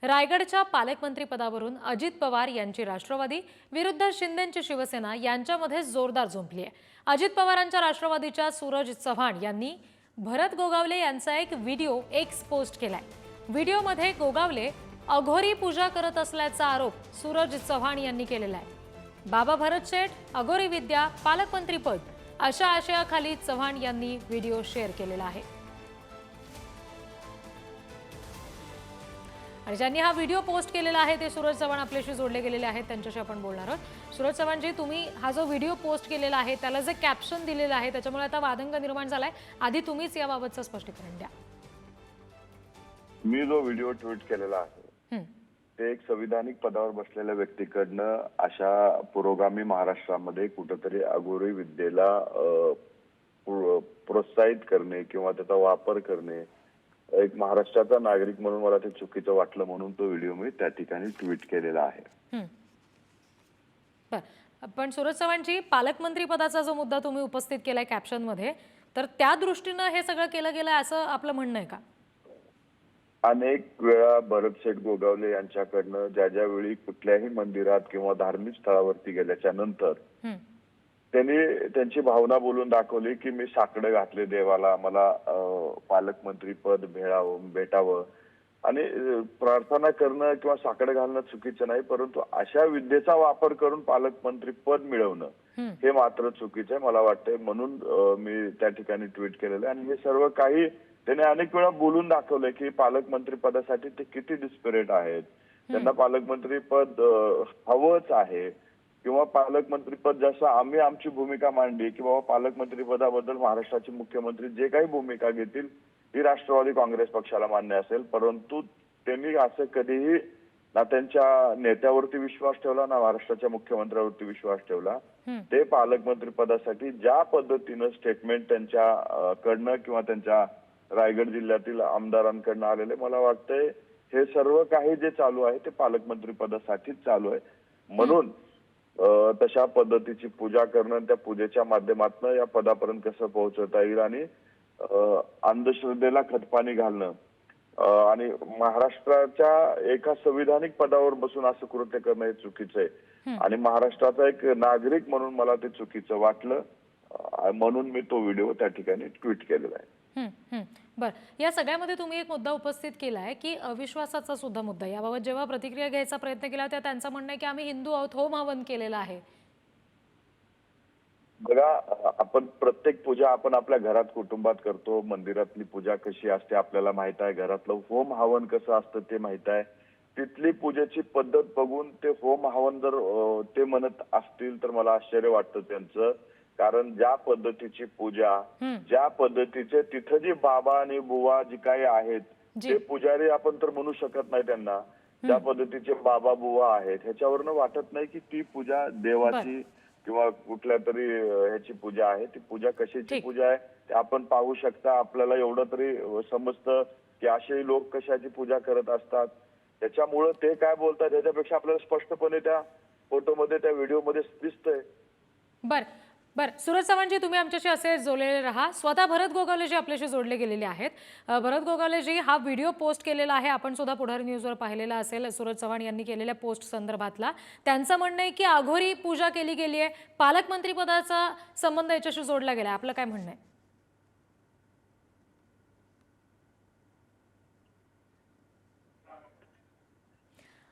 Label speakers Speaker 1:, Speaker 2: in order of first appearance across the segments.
Speaker 1: रायगडच्या पालकमंत्रीपदावरून अजित पवार यांची राष्ट्रवादी विरुद्ध शिंदेंची शिवसेना यांच्यामध्ये जोरदार झुंपली आहे। अजित पवारांच्या राष्ट्रवादीच्या सूरज चव्हाण यांनी भरत गोगावले यांचा एक व्हिडिओ एक्स पोस्ट केलाय। व्हिडिओमध्ये गोगावले अघोरी पूजा करत असल्याचा आरोप सूरज चव्हाण यांनी केलेला आहे। बाबा भरत शेठ अघोरी विद्या पालकमंत्रीपद अशा आशयाखाली चव्हाण यांनी व्हिडिओ शेअर केलेला आहे। आणि ज्यांनी हा व्हिडिओ पोस्ट केलेला आहे ते सूरज चव्हाण आपल्याशी जोडले गेलेले आहेत, त्यांच्याशी आपण बोलणार आहोत। सूरज चव्हाण जी, तुम्ही हा जो व्हिडिओ पोस्ट केलेला आहे त्याला जे कॅप्शन दिलेलं आहे त्याच्यामुळे आता वादंग निर्माण झालाय, आधी तुम्हीच याबाबतचं स्पष्टीकरण द्या।
Speaker 2: मी जो व्हिडिओ ट्विट केलेला आहे ते एक संविधानिक पदावर बसलेल्या व्यक्तीकडनं अशा पुरोगामी महाराष्ट्रामध्ये कुठेतरी अघोरी विद्येला प्रोत्साहित करणे किंवा त्याचा वापर करणे, एक महाराष्ट्राचा नागरिक म्हणून मला ते चुकीचं वाटलं म्हणून तो व्हिडिओ मी त्या ठिकाणी ट्विट केलेला आहे।
Speaker 1: पण सूरज चव्हाणजी, पालकमंत्री पदाचा जो मुद्दा तुम्ही उपस्थित केलाय कॅप्शन मध्ये, तर त्या दृष्टीने हे सगळं केलं गेलं असं आपलं म्हणणं आहे का?
Speaker 2: अनेक वेळा भरत शेठ गोगावले यांच्याकडनं ज्या वेळी कुठल्याही मंदिरात किंवा धार्मिक स्थळावरती गेल्याच्या नंतर त्यांनी त्यांची भावना बोलून दाखवली की मी साकडं घातले देवाला, मला पालकमंत्री पद भेटावं आणि प्रार्थना करणं किंवा साकडं घालणं चुकीचं नाही, परंतु अशा विद्येचा वापर करून पालकमंत्री पद मिळवणं हे मात्र चुकीचं आहे मला वाटतंय। म्हणून मी त्या ठिकाणी ट्विट केलेलं आहे आणि हे सर्व काही त्याने अनेक वेळा बोलून दाखवलंय की पालकमंत्री पदासाठी ते किती डिस्परेट आहेत, त्यांना पालकमंत्री पद हवंच आहे किंवा पालकमंत्री पद जसं आम्ही आमची भूमिका मांडली की बाबा पालकमंत्री पदाबद्दल महाराष्ट्राचे मुख्यमंत्री जे काही भूमिका घेतील ही राष्ट्रवादी काँग्रेस पक्षाला मान्य असेल, परंतु त्यांनी असं कधीही ना त्यांच्या नेत्यावरती विश्वास ठेवला ना महाराष्ट्राच्या मुख्यमंत्र्यावरती विश्वास ठेवला। ते पालकमंत्री पदासाठी ज्या पद्धतीनं स्टेटमेंट त्यांच्याकडनं किंवा त्यांच्या रायगड जिल्ह्यातील आमदारांकडनं आलेले, मला वाटतंय हे सर्व काही जे चालू आहे ते पालकमंत्री पदासाठीच चालू आहे। म्हणून तशा पद्धतीची पूजा करणं, त्या पूजेच्या माध्यमातून या पदापर्यंत कसं पोहोचवता येईल आणि अंधश्रद्धेला खतपाणी घालणं आणि महाराष्ट्राच्या एका संविधानिक पदावर बसून असं कृत्य करणं हे चुकीचं आहे आणि महाराष्ट्राचा एक नागरिक म्हणून मला ते चुकीचं वाटलं, म्हणून मी तो व्हिडिओ त्या ठिकाणी ट्विट केलेला आहे।
Speaker 1: बर, या सगळ्यामध्ये तुम्ही एक मुद्दा उपस्थित केला आहे की अविश्वासाचा सुद्धा मुद्दा। याबाबत जेव्हा प्रतिक्रिया घ्यायचा प्रयत्न केला तेव्हा त्यांचं म्हणणं आहे की आम्ही हिंदू आहोत, होम हवन केलेलं आहे।
Speaker 2: बघा, आपण प्रत्येक पूजा आपण आपल्या घरात कुटुंबात करतो, मंदिरातली पूजा कशी असते आपल्याला माहित आहे, घरातलं होम हवन कसं असतं ते माहित आहे। तिथली पूजेची पद्धत बघून ते होम हवन जर ते म्हणत असतील तर मला आश्चर्य वाटतं त्यांचं, कारण ज्या पद्धतीची पूजा, ज्या पद्धतीचे तिथं जी बाबा आणि बुवा जी काही आहेत ते पुजारी आपण तर म्हणू शकत नाही त्यांना, ज्या पद्धतीचे बाबा बुवा आहेत ह्याच्यावरनं वाटत नाही की ती पूजा देवाची किंवा कुठल्या तरी ह्याची पूजा आहे। ती पूजा कशाची पूजा आहे ते आपण पाहू शकता, आपल्याला एवढं तरी समजतं की असे लोक कशाची पूजा करत असतात। त्याच्यामुळे ते काय बोलतात याच्यापेक्षा आपल्याला स्पष्टपणे त्या फोटोमध्ये त्या व्हिडिओमध्ये दिसतंय।
Speaker 1: बर, सूरज चव्हाणजी, तुम्ही आमच्याशी असे जोडलेले राहा। स्वतः भरत गोगावलेजी आपल्याशी जोडले गेलेले आहेत। भरत गोगावलेजी, हा व्हिडिओ पोस्ट केलेला आहे, आपण सुद्धा पुढारी न्यूजवर पाहिलेला असेल सूरज चव्हाण यांनी केलेल्या पोस्ट संदर्भातला। त्यांचं म्हणणं आहे की अघोरी पूजा केली गेली आहे, पालकमंत्री पदाचा संबंध याच्याशी जोडला गेला, आपलं काय म्हणणं आहे?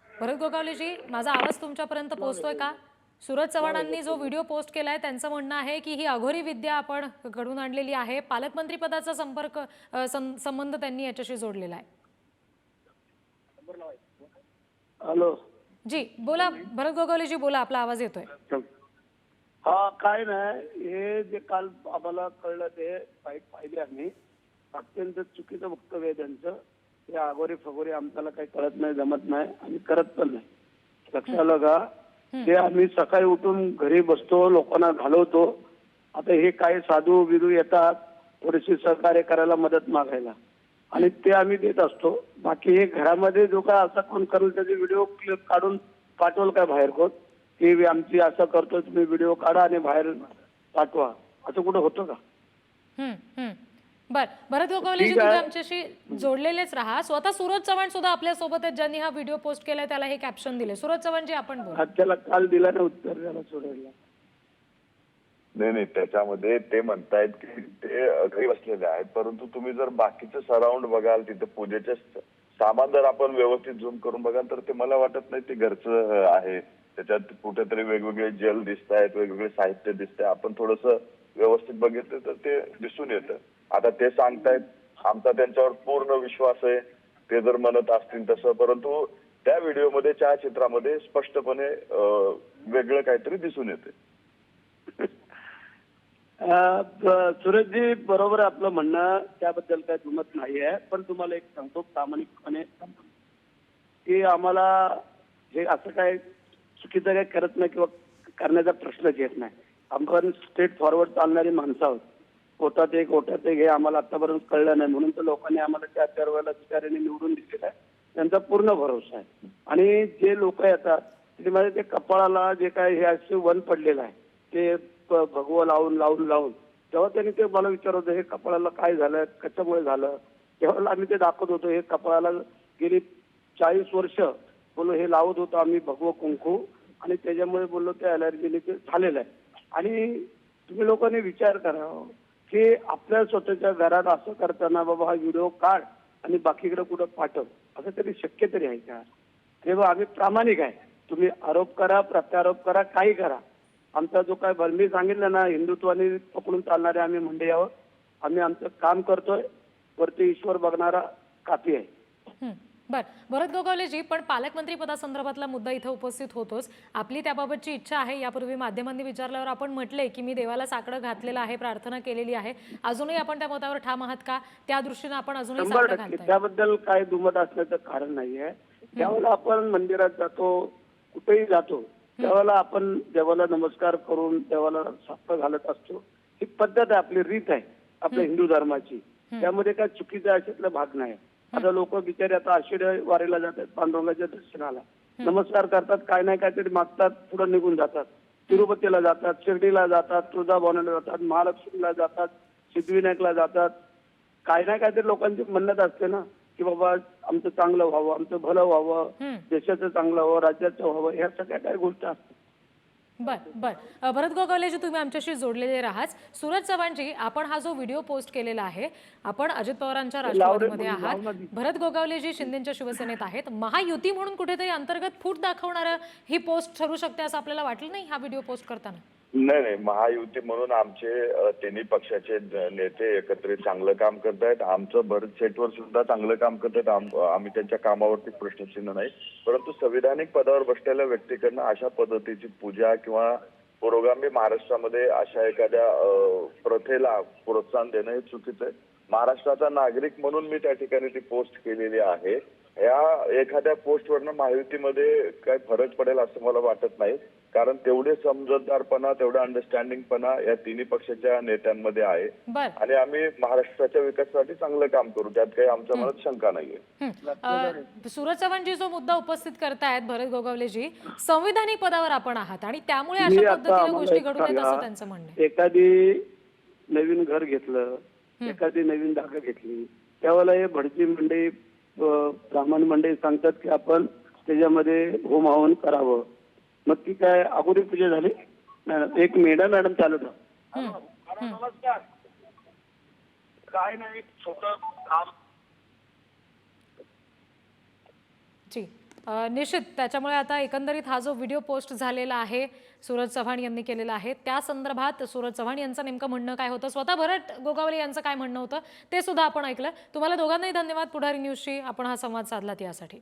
Speaker 1: भरत गोगावलेजी, माझा आवाज तुमच्यापर्यंत पोहोचतोय का? सूरज चव्हाणांनी जो व्हिडिओ पोस्ट केलाय त्यांचं म्हणणं आहे की ही अघोरी विद्या आपण घडून आणलेली आहे, पालकमंत्री पदाचा संबंध त्यांनी याच्याशी जोडलेला आहे।
Speaker 3: हॅलो
Speaker 1: जी बोला भरत गोगावलेजी, बोला, आपला आवाज येतोय।
Speaker 3: हा, काय नाही, हे जे काल आम्हाला कळलं ते पाहिले आम्ही, अत्यंत चुकीचं वक्तव्य आहे त्यांचं। हे अघोरी फगोरी आमच्याला काही कळत नाही, जमत नाही आणि करत पण नाही, लक्षात आलं का? ते आम्ही सकाळी उठून घरी बसतो, लोकांना घालवतो। आता हे काही साधू बिधू येतात थोडीशी सहकार्य करायला, मदत मागायला, आणि ते आम्ही देत असतो। बाकी हे घरामध्ये जो काय असं कोण करेल त्याचे व्हिडिओ क्लिप काढून पाठवल काय बाहेर कोण की आमची असं करतो, तुम्ही व्हिडिओ काढा आणि बाहेर पाठवा, असं कुठं होतं का?
Speaker 1: बर भरत गोगावलेजी,
Speaker 3: ठीक
Speaker 1: तुम्ही
Speaker 3: आहे.
Speaker 1: आमच्याशी जोडलेलेच राहा. स्वतः सूरज चव्हाण सुद्धा आपल्या सोबत आहेत, ज्यांनी हा व्हिडिओ पोस्ट केलाय, त्याला हे कॅप्शन दिले. सूरज चव्हाणजी, आपण बोला.
Speaker 3: आज त्याला काल दिला ना उत्तर त्याला सोडायला.
Speaker 2: नाही, त्याच्यामध्ये ते म्हणतायत की ते घरी बसलेले आहेत, परंतु तुम्ही जर बाकीचं सराउंड बघाल, तिथे पूजेचे सामान जर आपण व्यवस्थित झूम करून बघाल तर ते मला वाटत नाही ते घरचं आहे. त्याच्यात कुठेतरी वेगवेगळे जेल दिसत आहेत, वेगवेगळे साहित्य दिसतंय. आपण थोडस व्यवस्थित बघितलं तर ते दिसून येतं. आता ते सांगतायत, आमचा त्यांच्यावर पूर्ण विश्वास आहे, ते जर म्हणत असतील तसं, परंतु त्या व्हिडिओमध्ये, छायाचित्रामध्ये स्पष्टपणे वेगळं काहीतरी दिसून येते.
Speaker 3: सुरेशजी, बरोबर आहे आपलं म्हणणं, त्याबद्दल काही दुमत नाही आहे. पण तुम्हाला एक सांगतो प्रामाणिकपणे की आम्हाला हे असं काय चुकीचं काही करत नाही किंवा करण्याचा प्रश्नच येत नाही. आपण स्ट्रेट फॉरवर्ड चालणारी माणसं आहोत. कोटात एक हे आम्हाला आतापर्यंत कळलं नाही, म्हणून तर लोकांनी आम्हाला 4-4 वेळेला अधिकाऱ्यांनी निवडून दिलेला आहे. त्यांचा पूर्ण भरोसा आहे. आणि जे लोक येतात त्याच्यामध्ये ते कपाळाला जे काय हे असे वन पडलेलं आहे, ते भगवं लावून तेव्हा त्यांनी ते मला विचारत होतं, हे कपाळाला काय झालं, कशामुळे झालं. तेव्हा आम्ही ते दाखवत होतो, हे कपाळाला गेली 40 वर्ष बोललो हे लावत होतो आम्ही भगवं कुंकू, आणि त्याच्यामुळे बोललो ते अलर्जीने ते झालेलं आहे. आणि तुम्ही लोकांनी विचार करा की आपल्या स्वतःच्या घरात असं करताना बाबा हा व्हिडिओ काढ आणि बाकीकडे कुठं पाठव, असं तरी शक्य तरी आहे का? तेव्हा आम्ही प्रामाणिक आहे. तुम्ही आरोप करा, प्रत्यारोप करा, काही करा. आमचा जो काय मी सांगितलं ना, हिंदुत्वाने पकडून चालणारे आम्ही मंडळी आहोत. आम्ही आमचं काम करतोय, वरती ईश्वर बघणारा काफी आहे.
Speaker 1: बर भरत गोगावलेजी, पण पालकमंत्री पदासंदर्भातला मुद्दा इथे उपस्थित होतोच. आपली त्याबाबतची इच्छा आहे. यापूर्वी माध्यमांनी विचारल्यावर आपण म्हटले की मी देवाला साकडं घातलेलं आहे, प्रार्थना केलेली आहे. अजूनही आपण त्या मतावर ठाम आहात का? त्या दृष्टीने आपण अजूनही
Speaker 3: 100%
Speaker 1: साकडं घालताय?
Speaker 3: त्याबद्दल काय दुमत असण्याचं कारण नाहीये. त्यावेळेला आपण मंदिरात जातो, कुठेही जातो, त्यावेळेला आपण देवाला नमस्कार करून देवाला साकडं घालत असतो. ही पद्धत आहे, आपली रीत आहे आपल्या हिंदू धर्माची. त्यामध्ये काय चुकीचा अशातला भाग नाही. आता लोक बिचारे आता आषाढी वारीला जातात, पांडुरंगाच्या दर्शनाला नमस्कार करतात, काय नाही काहीतरी मागतात, पुढे निघून जातात. तिरुपतीला जातात, शिर्डीला जातात, तुळजाभवानीला जातात, महालक्ष्मीला जातात, सिद्धिविनायकला जातात. काय नाही काहीतरी लोकांची म्हणत असते ना की बाबा आमचं चांगलं व्हावं, आमचं भलं व्हावं, देशाचं चांगलं व्हावं, राज्याचं व्हावं, ह्या सगळ्या काही गोष्टी असतात.
Speaker 1: बर भरत गोगावलेजी, तुम्ही आमच्याशी जोडलेले राहात. सूरज चव्हाणजी, आपण हा जो व्हिडिओ पोस्ट केलेला आहे, आपण अजित पवारांच्या राष्ट्रवादीमध्ये आहात, भरत गोगावलेजी शिंदेच्या शिवसेनेत आहेत. महायुती म्हणून कुठेतरी अंतर्गत फूट दाखवणारं ही पोस्ट ठरू शकते असं आपल्याला वाटलं नाही हा व्हिडिओ पोस्ट करताना?
Speaker 2: नाही, महायुती म्हणून आमचे तिन्ही पक्षाचे नेते एकत्रित चांगलं काम करतायत. आमचं भरत शेटवर सुद्धा चांगलं काम करतायत. आम्ही त्यांच्या कामावरती प्रश्नचिन्ह नाही, परंतु संविधानिक पदावर बसलेल्या व्यक्तीकडनं अशा पद्धतीची पूजा किंवा पुरोगामी महाराष्ट्रामध्ये अशा एखाद्या प्रथेला प्रोत्साहन देणं हे चुकीचं आहे. महाराष्ट्राचा नागरिक म्हणून मी त्या ठिकाणी ती पोस्ट केलेली आहे. या एखाद्या पोस्टवरनं महायुतीमध्ये काय फरक पडेल असं मला वाटत नाही, कारण तेवढे समजूतदारपणा, तेवढा अंडरस्टँडिंगपणा या तिन्ही पक्षाच्या नेत्यांमध्ये आहे. आणि आम्ही महाराष्ट्राच्या विकासासाठी चांगलं काम करू, त्यात काही आमच्या मनात शंका नाहीये.
Speaker 1: सूरज चव्हाणजी जो मुद्दा उपस्थित करतायत भरत गोगावलेजी, संविधानिक पदावर आपण आहात आणि त्यामुळे अशा पद्धतीने गोष्टी घडू नयेत असं त्यांचं म्हणणं आहे.
Speaker 3: एखादी नवीन घर घेतलं, एखादी नवीन जागा घेतली, त्यावेळेला हे भटजी मंडळी, ब्राह्मण मंडळी सांगतात की आपण त्याच्यामध्ये होम हवन करावं. मग ती काय अगोदर पूजा झाली? एक मॅडम चालत नमस्कार, काय नाही छोटं काम
Speaker 1: जी निश्चित. त्याच्यामुळे आता एकंदरीत हा जो व्हिडिओ पोस्ट झालेला आहे सूरज चव्हाण यांनी केलेला आहे, त्या संदर्भात सूरज चव्हाण यांचं नेमकं म्हणणं काय होतं, स्वतः भरत गोगावले यांचं काय म्हणणं होतं ते सुद्धा आपण ऐकलं. तुम्हाला दोघांनाही धन्यवाद पुढारी न्यूजशी आपण हा संवाद साधलात यासाठी.